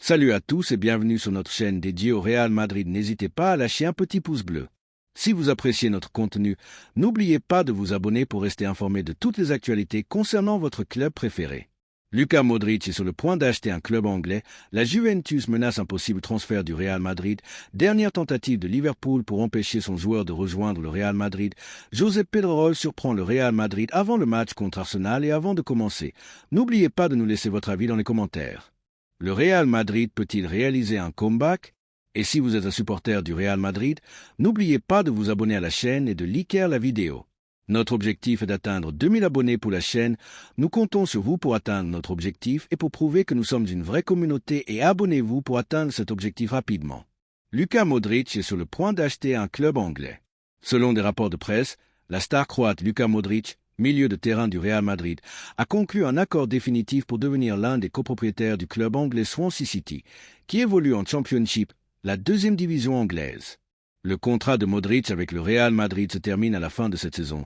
Salut à tous et bienvenue sur notre chaîne dédiée au Real Madrid. N'hésitez pas à lâcher un petit pouce bleu. Si vous appréciez notre contenu, n'oubliez pas de vous abonner pour rester informé de toutes les actualités concernant votre club préféré. Luka Modric est sur le point d'acheter un club anglais. La Juventus menace un possible transfert du Real Madrid. Dernière tentative de Liverpool pour empêcher son joueur de rejoindre le Real Madrid. Josep Pedrerol surprend le Real Madrid avant le match contre Arsenal et avant de commencer. N'oubliez pas de nous laisser votre avis dans les commentaires. Le Real Madrid peut-il réaliser un comeback? Et si vous êtes un supporter du Real Madrid, n'oubliez pas de vous abonner à la chaîne et de liker la vidéo. Notre objectif est d'atteindre 2000 abonnés pour la chaîne. Nous comptons sur vous pour atteindre notre objectif et pour prouver que nous sommes une vraie communauté et abonnez-vous pour atteindre cet objectif rapidement. Luka Modric est sur le point d'acheter un club anglais. Selon des rapports de presse, la star croate Luka Modric, milieu de terrain du Real Madrid, a conclu un accord définitif pour devenir l'un des copropriétaires du club anglais Swansea City, qui évolue en Championship, la deuxième division anglaise. Le contrat de Modric avec le Real Madrid se termine à la fin de cette saison,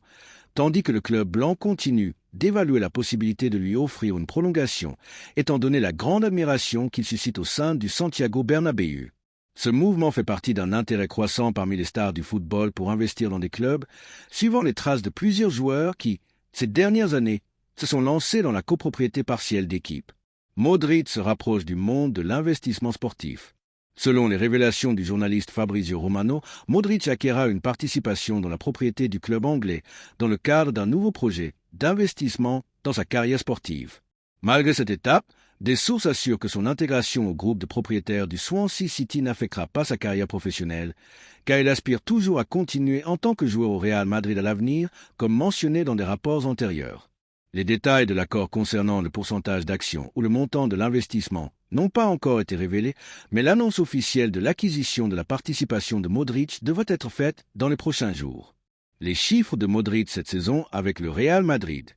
tandis que le club blanc continue d'évaluer la possibilité de lui offrir une prolongation, étant donné la grande admiration qu'il suscite au sein du Santiago Bernabéu. Ce mouvement fait partie d'un intérêt croissant parmi les stars du football pour investir dans des clubs, suivant les traces de plusieurs joueurs qui, ces dernières années, se sont lancés dans la copropriété partielle d'équipes. Modric se rapproche du monde de l'investissement sportif. Selon les révélations du journaliste Fabrizio Romano, Modric acquérera une participation dans la propriété du club anglais dans le cadre d'un nouveau projet d'investissement dans sa carrière sportive. Malgré cette étape, des sources assurent que son intégration au groupe de propriétaires du Swansea City n'affectera pas sa carrière professionnelle, car il aspire toujours à continuer en tant que joueur au Real Madrid à l'avenir, comme mentionné dans des rapports antérieurs. Les détails de l'accord concernant le pourcentage d'actions ou le montant de l'investissement n'ont pas encore été révélés, mais l'annonce officielle de l'acquisition de la participation de Modric devrait être faite dans les prochains jours. Les chiffres de Modric cette saison avec le Real Madrid.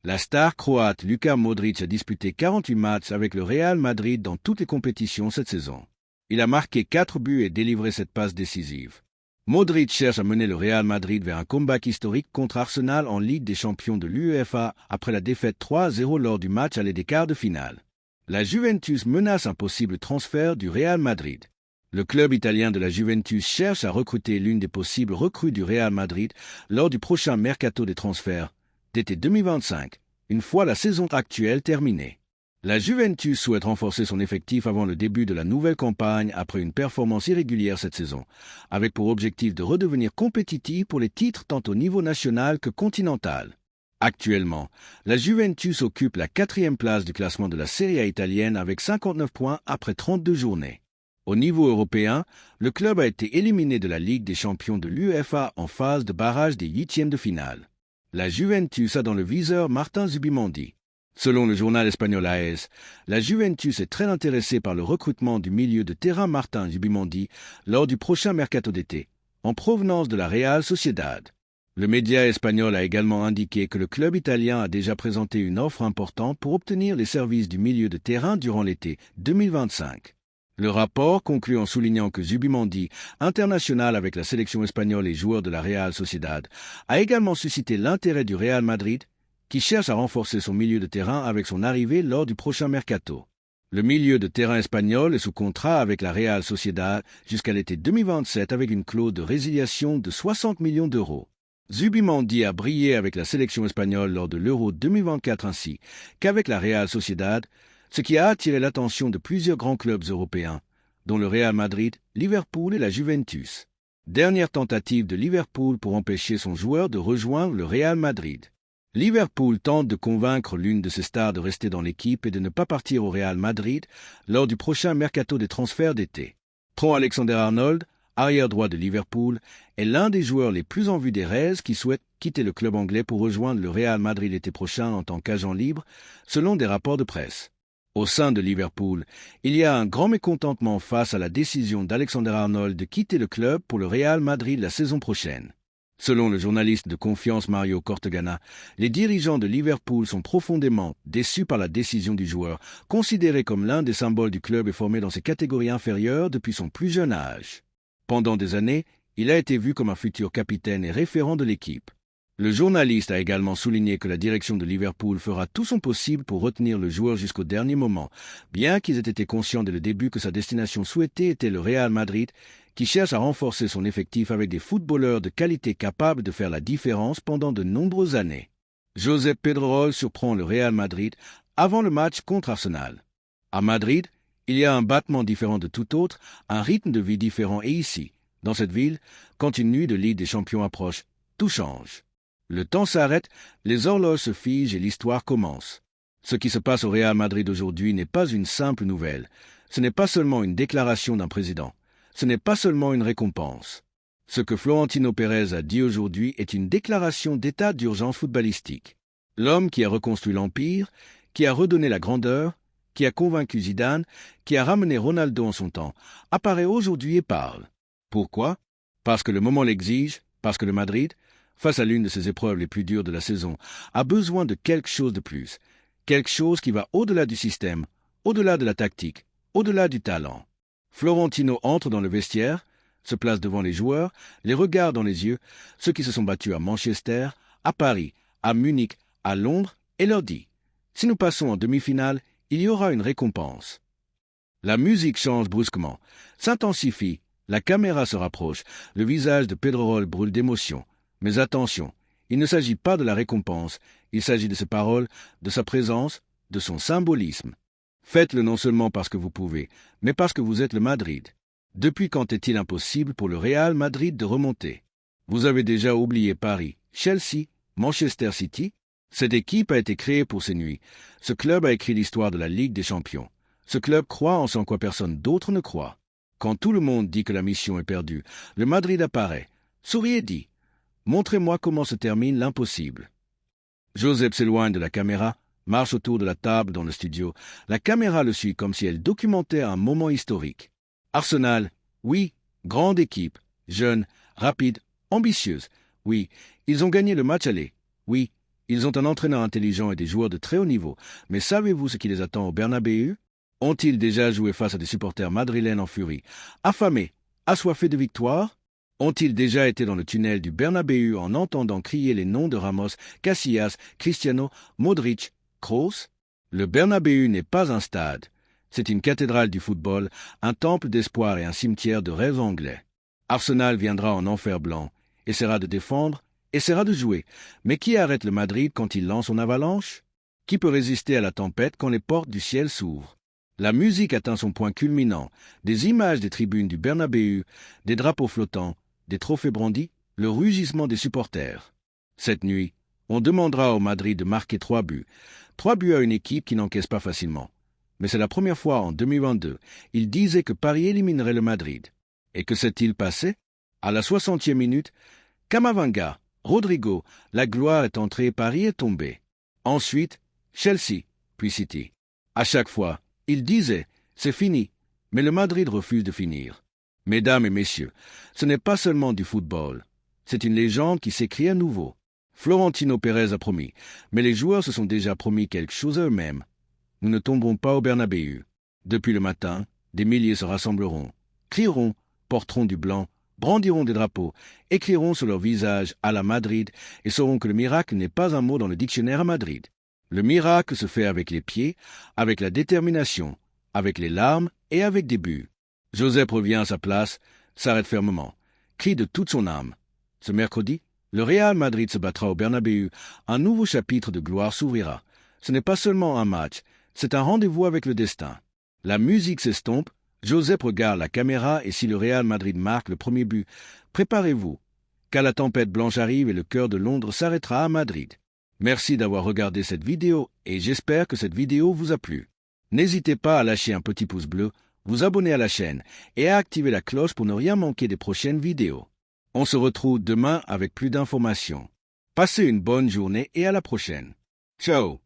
La star croate Luka Modric a disputé 48 matchs avec le Real Madrid dans toutes les compétitions cette saison. Il a marqué 4 buts et délivré cette passe décisive. Modric cherche à mener le Real Madrid vers un comeback historique contre Arsenal en Ligue des champions de l'UEFA après la défaite 3-0 lors du match aller des quarts de finale. La Juventus menace un possible transfert du Real Madrid. Le club italien de la Juventus cherche à recruter l'une des possibles recrues du Real Madrid lors du prochain mercato des transferts d'été 2025, une fois la saison actuelle terminée. La Juventus souhaite renforcer son effectif avant le début de la nouvelle campagne après une performance irrégulière cette saison, avec pour objectif de redevenir compétitif pour les titres tant au niveau national que continental. Actuellement, la Juventus occupe la 4e place du classement de la Serie A italienne avec 59 points après 32 journées. Au niveau européen, le club a été éliminé de la Ligue des champions de l'UEFA en phase de barrage des 8e de finale. La Juventus a dans le viseur Martin Zubimendi. Selon le journal espagnol AS, la Juventus est très intéressée par le recrutement du milieu de terrain Martin Zubimendi lors du prochain mercato d'été, en provenance de la Real Sociedad. Le média espagnol a également indiqué que le club italien a déjà présenté une offre importante pour obtenir les services du milieu de terrain durant l'été 2025. Le rapport conclut en soulignant que Zubimendi, international avec la sélection espagnole et joueur de la Real Sociedad, a également suscité l'intérêt du Real Madrid, qui cherche à renforcer son milieu de terrain avec son arrivée lors du prochain mercato. Le milieu de terrain espagnol est sous contrat avec la Real Sociedad jusqu'à l'été 2027 avec une clause de résiliation de 60 millions d'euros. Zubimendi a brillé avec la sélection espagnole lors de l'Euro 2024 ainsi qu'avec la Real Sociedad, ce qui a attiré l'attention de plusieurs grands clubs européens, dont le Real Madrid, Liverpool et la Juventus. Dernière tentative de Liverpool pour empêcher son joueur de rejoindre le Real Madrid. Liverpool tente de convaincre l'une de ses stars de rester dans l'équipe et de ne pas partir au Real Madrid lors du prochain mercato des transferts d'été. Trent Alexander-Arnold, arrière droit de Liverpool, est l'un des joueurs les plus en vue des Reds qui souhaitent quitter le club anglais pour rejoindre le Real Madrid l'été prochain en tant qu'agent libre, selon des rapports de presse. Au sein de Liverpool, il y a un grand mécontentement face à la décision d'Alexander-Arnold de quitter le club pour le Real Madrid la saison prochaine. Selon le journaliste de confiance Mario Cortegana, les dirigeants de Liverpool sont profondément déçus par la décision du joueur, considéré comme l'un des symboles du club et formé dans ses catégories inférieures depuis son plus jeune âge. Pendant des années, il a été vu comme un futur capitaine et référent de l'équipe. Le journaliste a également souligné que la direction de Liverpool fera tout son possible pour retenir le joueur jusqu'au dernier moment, bien qu'ils aient été conscients dès le début que sa destination souhaitée était le Real Madrid, qui cherche à renforcer son effectif avec des footballeurs de qualité capables de faire la différence pendant de nombreuses années. Josep Pedrerol surprend le Real Madrid avant le match contre Arsenal. À Madrid, il y a un battement différent de tout autre, un rythme de vie différent et ici, dans cette ville, quand une nuit de Ligue des Champions approche, tout change. Le temps s'arrête, les horloges se figent et l'histoire commence. Ce qui se passe au Real Madrid aujourd'hui n'est pas une simple nouvelle. Ce n'est pas seulement une déclaration d'un président. Ce n'est pas seulement une récompense. Ce que Florentino Pérez a dit aujourd'hui est une déclaration d'état d'urgence footballistique. L'homme qui a reconstruit l'Empire, qui a redonné la grandeur, qui a convaincu Zidane, qui a ramené Ronaldo en son temps, apparaît aujourd'hui et parle. Pourquoi? Parce que le moment l'exige, parce que le Madrid, face à l'une de ses épreuves les plus dures de la saison, a besoin de quelque chose de plus, quelque chose qui va au-delà du système, au-delà de la tactique, au-delà du talent. Florentino entre dans le vestiaire, se place devant les joueurs, les regarde dans les yeux, ceux qui se sont battus à Manchester, à Paris, à Munich, à Londres, et leur dit « Si nous passons en demi-finale, il y aura une récompense. » La musique change brusquement, s'intensifie, la caméra se rapproche, le visage de Pedrerol brûle d'émotion. Mais attention, il ne s'agit pas de la récompense, il s'agit de ses paroles, de sa présence, de son symbolisme. Faites-le non seulement parce que vous pouvez, mais parce que vous êtes le Madrid. Depuis quand est-il impossible pour le Real Madrid de remonter? Vous avez déjà oublié Paris, Chelsea, Manchester City? Cette équipe a été créée pour ces nuits. Ce club a écrit l'histoire de la Ligue des Champions. Ce club croit en ce en quoi personne d'autre ne croit. Quand tout le monde dit que la mission est perdue, le Madrid apparaît, sourit et dit « Montrez-moi comment se termine l'impossible. » Josep s'éloigne de la caméra, marche autour de la table dans le studio. La caméra le suit comme si elle documentait un moment historique. Arsenal, oui, grande équipe, jeune, rapide, ambitieuse. Oui, ils ont gagné le match aller. Oui, ils ont un entraîneur intelligent et des joueurs de très haut niveau. Mais savez-vous ce qui les attend au Bernabéu? Ont-ils déjà joué face à des supporters madrilènes en furie, affamés, assoiffés de victoire? Ont-ils déjà été dans le tunnel du Bernabéu en entendant crier les noms de Ramos, Casillas, Cristiano, Modric, Kroos? Le Bernabéu n'est pas un stade. C'est une cathédrale du football, un temple d'espoir et un cimetière de rêves anglais. Arsenal viendra en enfer blanc, essaiera de défendre, essaiera de jouer. Mais qui arrête le Madrid quand il lance son avalanche? Qui peut résister à la tempête quand les portes du ciel s'ouvrent? La musique atteint son point culminant. Des images des tribunes du Bernabéu, des drapeaux flottants, des trophées brandis, le rugissement des supporters. Cette nuit, on demandera au Madrid de marquer 3 buts. 3 buts à une équipe qui n'encaisse pas facilement. Mais c'est la première fois en 2022. Il disait que Paris éliminerait le Madrid. Et que s'est-il passé? À la 60e minute, Camavinga, Rodrigo, la gloire est entrée et Paris est tombé. Ensuite, Chelsea, puis City. À chaque fois, il disait « c'est fini », mais le Madrid refuse de finir. Mesdames et messieurs, ce n'est pas seulement du football. C'est une légende qui s'écrit à nouveau. Florentino Pérez a promis, mais les joueurs se sont déjà promis quelque chose à eux-mêmes. Nous ne tomberons pas au Bernabéu. Depuis le matin, des milliers se rassembleront, crieront, porteront du blanc, brandiront des drapeaux, écriront sur leur visage à la Madrid et sauront que le miracle n'est pas un mot dans le dictionnaire à Madrid. Le miracle se fait avec les pieds, avec la détermination, avec les larmes et avec des buts. Josep revient à sa place, s'arrête fermement, crie de toute son âme. Ce mercredi, le Real Madrid se battra au Bernabéu, un nouveau chapitre de gloire s'ouvrira. Ce n'est pas seulement un match, c'est un rendez-vous avec le destin. La musique s'estompe, Josep regarde la caméra et si le Real Madrid marque le premier but, préparez-vous, car la tempête blanche arrive et le cœur de Londres s'arrêtera à Madrid. Merci d'avoir regardé cette vidéo et j'espère que cette vidéo vous a plu. N'hésitez pas à lâcher un petit pouce bleu, vous abonner à la chaîne et à activer la cloche pour ne rien manquer des prochaines vidéos. On se retrouve demain avec plus d'informations. Passez une bonne journée et à la prochaine. Ciao!